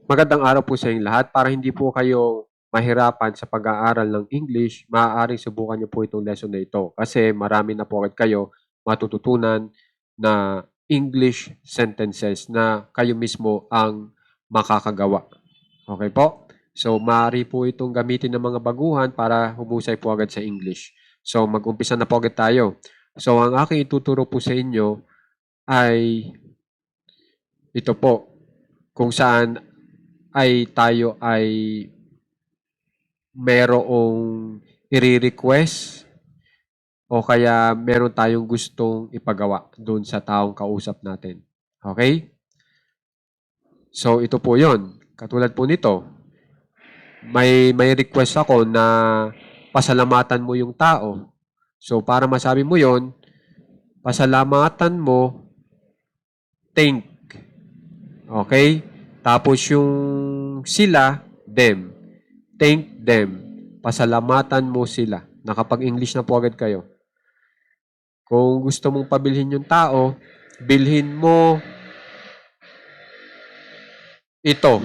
Magandang araw po sa inyong lahat. Para hindi po kayo mahirapan sa pag-aaral ng English, maaaring subukan niyo po itong lesson na ito kasi marami na po agad kayo matututunan na English sentences na kayo mismo ang makakagawa. Okay po? So, maaari po itong gamitin ng mga baguhan para humusay po agad sa English. So, mag-umpisa na po agad tayo. So, ang aking ituturo po sa inyo ay ito po, kung saan ay tayo ay merong i-request o kaya meron tayong gustong ipagawa doon sa taong kausap natin. Okay? So, ito po yon. Katulad po nito, may request ako na pasalamatan mo yung tao. So, para masabi mo yon, pasalamatan mo, thank. Okay? Tapos yung sila, them. Thank them. Pasalamatan mo sila. Nakapag-English na po agad kayo. Kung gusto mong pabilhin yung tao, bilhin mo ito.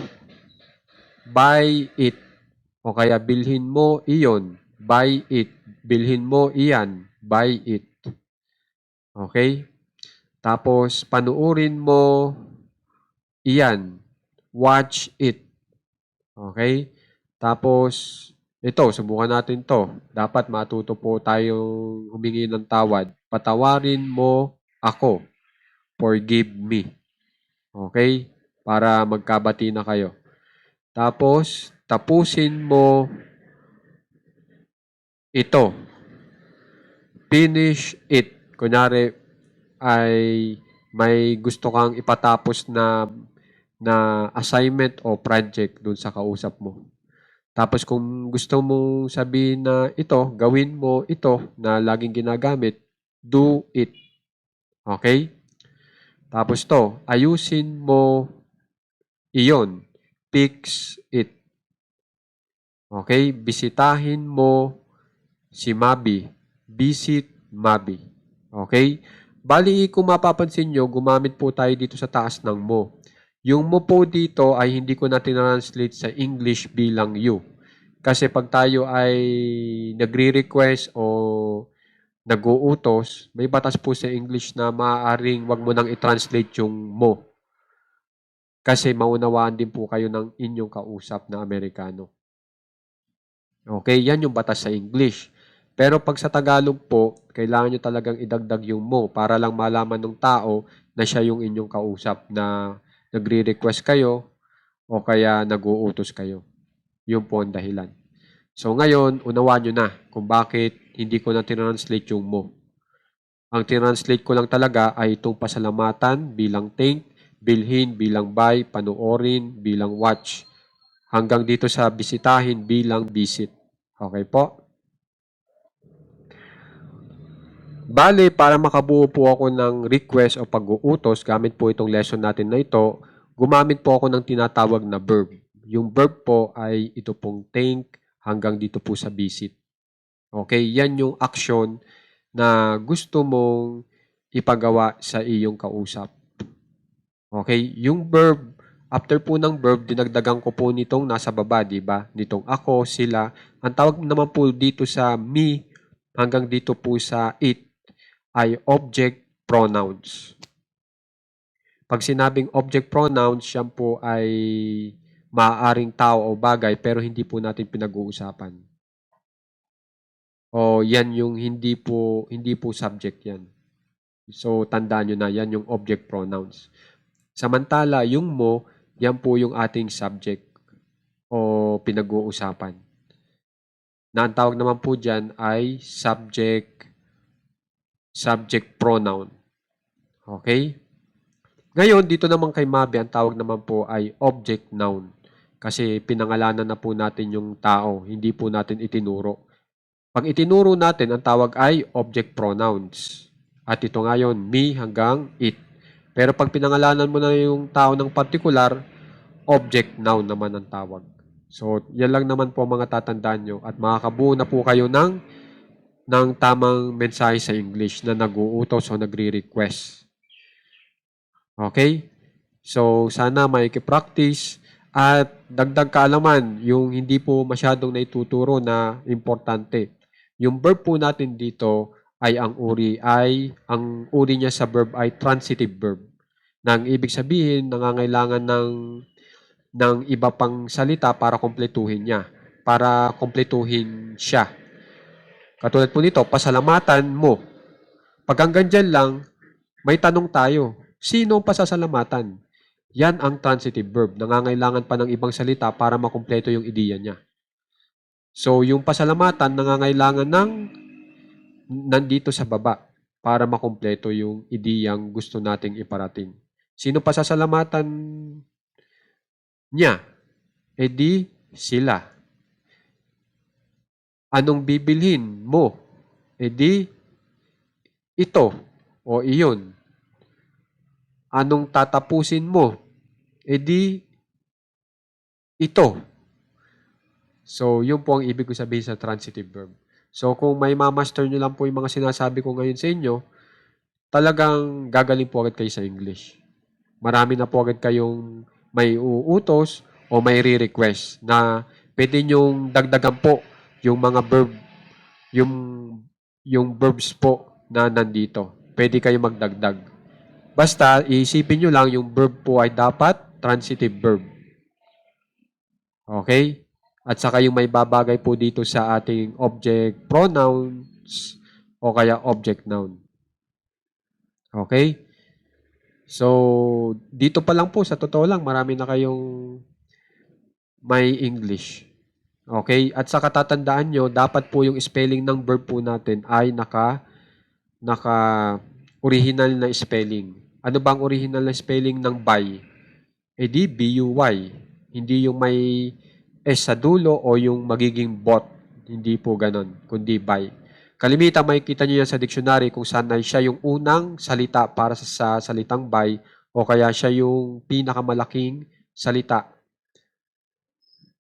Buy it. O kaya bilhin mo iyon. Buy it. Bilhin mo iyan. Buy it. Okay? Tapos, panuurin mo iyan. Watch it. Okay? Tapos, ito, subukan natin to. Dapat matuto po tayong humingi ng tawad. Patawarin mo ako. Forgive me. Okay? Para magkabati na kayo. Tapos, tapusin mo ito. Finish it. Kunyari, ay may gusto kang ipatapos na assignment o project dun sa kausap mo. Tapos kung gusto mong sabihin na ito, gawin mo ito na laging ginagamit, do it. Okay? Tapos to, ayusin mo iyon. Fix it. Okay? Bisitahin mo si Mabi. Visit Mabi. Okay? Bali, kung mapapansin nyo, gumamit po tayo dito sa taas ng mo. Yung mo po dito ay hindi ko na tinranslate sa English bilang you. Kasi pag tayo ay nagre-request o nag-uutos, may batas po sa English na maaaring wag mo nang i-translate yung mo. Kasi maunawaan din po kayo ng inyong kausap na Amerikano. Okay, yan yung batas sa English. Pero pag sa Tagalog po, kailangan nyo talagang idagdag yung mo para lang malaman ng tao na siya yung inyong kausap na nagre-request kayo o kaya nag-uutos kayo. Yun po ang dahilan. So ngayon, unawaan nyo na kung bakit hindi ko na tinranslate yung mo. Ang tinranslate ko lang talaga ay itong pasalamatan bilang thank, bilhin bilang buy, panoorin bilang watch, hanggang dito sa bisitahin bilang visit. Okay po? Bale, para makabuo po ako ng request o pag-uutos gamit po itong lesson natin na ito, gumamit po ako ng tinatawag na verb. Yung verb po ay ito pong thank hanggang dito po sa visit. Okay, yan yung action na gusto mong ipagawa sa iyong kausap. Okay, yung verb, after po ng verb, dinagdagan ko po nitong nasa baba, di ba? Nitong ako, sila. Ang tawag naman po dito sa me hanggang dito po sa it ay object pronouns. Pag sinabing object pronouns, yan po ay maaaring tao o bagay pero hindi po natin pinag-uusapan. O yan yung hindi po subject yan. So tandaan nyo na yan yung object pronouns. Samantala, yung mo, yan po yung ating subject o pinag-uusapan. Na ang tawag naman po dyan ay subject pronoun. Okay? Ngayon, dito naman kay Mabi, ang tawag naman po ay object noun. Kasi pinangalanan na po natin yung tao, hindi po natin itinuro. Pag itinuro natin, ang tawag ay object pronouns. At ito ngayon, me hanggang it. Pero pag pinangalanan mo na yung tao ng particular, object noun naman ang tawag. So, yan lang naman po mga tatandaan nyo at makakabuo na po kayo ng tamang mensahe sa English na nag-uutos o nagre-request. Okay? So, sana may practice At dagdag kaalaman, yung hindi po masyadong naituturo na importante. Yung verb po natin dito ay ang uri niya sa verb ay transitive verb. Nang ibig sabihin, nangangailangan ng iba pang salita para kumpletuhin niya, para kumpletuhin siya. Katulad po nito, pasalamatan mo. Pag hanggang dyan lang, may tanong tayo. Sino ang pasasalamatan? Yan ang transitive verb. Nangangailangan pa ng ibang salita para makumpleto yung ideya niya. So, yung pasalamatan, nangangailangan ng nandito sa baba para makumpleto yung ideyang gusto nating iparating. Sino pasasalamatan niya? E di sila. Anong bibilhin mo? E di ito o iyon. Anong tatapusin mo? E di ito. So, yun po ang ibig ko sabihin sa transitive verb. So, kung may mamaster nyo lang po yung mga sinasabi ko ngayon sa inyo, talagang gagaling po agad kayo sa English. Marami na po agad kayong may uutos o may re-request na pwede nyong dagdagan po yung mga verb, yung, yung verbs po na nandito. Pwede kayo magdagdag. Basta, iisipin nyo lang yung verb po ay dapat transitive verb. Okay? At saka yung may babagay po dito sa ating object pronouns o kaya object noun. Okay? So, dito pa lang po, sa totoo lang, marami na kayong may English. Okay? At saka tatandaan nyo, dapat po yung spelling ng verb po natin ay original na spelling. Ano bang original na spelling ng buy? E di, B-U-Y. Hindi yung may S sa dulo o yung magiging bot. Hindi po ganon, kundi buy. Kalimitan, makikita nyo yan sa dictionary kung saan ay siya yung unang salita para sa salitang buy o kaya siya yung pinakamalaking salita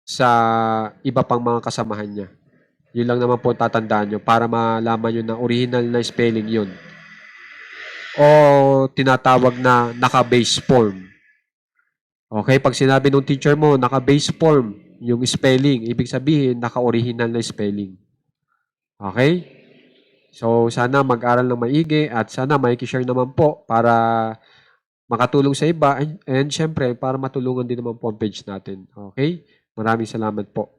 sa iba pang mga kasamahan niya. Yun lang naman po tatandaan nyo para malaman nyo na original na spelling yun. O tinatawag na naka-base form. Okay, pag sinabi ng teacher mo, naka-base form, yung spelling, ibig sabihin, naka-original na spelling. Okay? So, sana mag-aral ng maigi at sana makikishare naman po para makatulong sa iba and syempre, para matulungan din naman po ang page natin. Okay? Maraming salamat po.